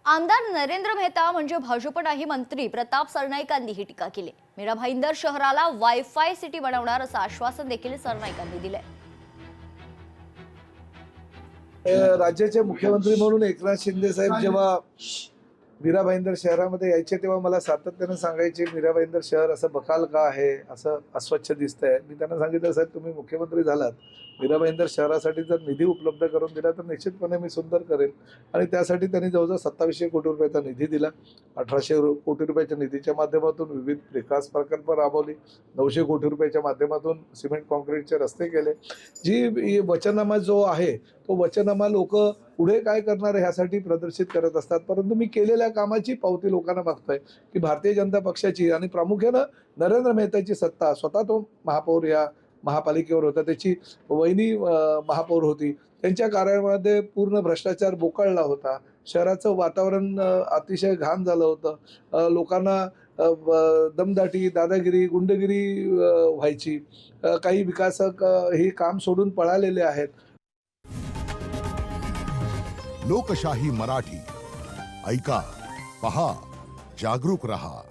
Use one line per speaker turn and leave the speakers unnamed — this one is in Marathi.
आमदार नरेंद्र मेहता म्हणजे भाजप नाही मंत्री प्रताप सरनाईकांनी ही टीका केली। मीरा भाईंदर शहराला वायफाय सिटी बनवणार असं आश्वासन देखील सरनाईकांनी दिले।
राज्याचे मुख्यमंत्री म्हणून एकनाथ शिंदे साहेब जेव्हा मीरा भाईंदर शहरामध्ये यायचे तेव्हा मला सातत्याने सांगायचे मीरा भाईंदर शहर असं बकाल का आहे, असं अस्वच्छ दिसतंय। मी त्यांना सांगितलं साहेब तुम्ही मुख्यमंत्री झालात, मीरा भाईंदर शहरासाठी जर निधी उपलब्ध करून दिला तर निश्चितपणे मी सुंदर करेन। आणि त्यासाठी त्यांनी जवळजवळ 2700 कोटी रुपयाचा निधी दिला। 1800 कोटी रुपयाच्या निधीच्या माध्यमातून विविध विकास प्रकल्प राबवली। 900 कोटी रुपयाच्या माध्यमातून सिमेंट कॉन्क्रीटचे रस्ते केले। जी वचननामा जो आहे तो वचननामा लोक पुढे काय करणार ह्यासाठी प्रदर्शित करत असतात, परंतु मी केलेल्या कामाची पावती लोकांना बघतोय की भारतीय जनता पक्षाची आणि प्रामुख्यानं नरेंद्र मेहताची सत्ता, स्वतः तो महापौर या महापालिकेवर होता, त्याची वहिनी महापौर होती, त्यांच्या कार्यालयामध्ये पूर्ण भ्रष्टाचार बोकाळला होता। शहराचं वातावरण अतिशय घाण झालं होतं। लोकांना दमदाटी, दादागिरी, गुंडगिरी व्हायची। काही विकासक हे काम सोडून पळालेले आहेत।
लोकशाही मराठी ऐका, पहा, जागरूक रहा।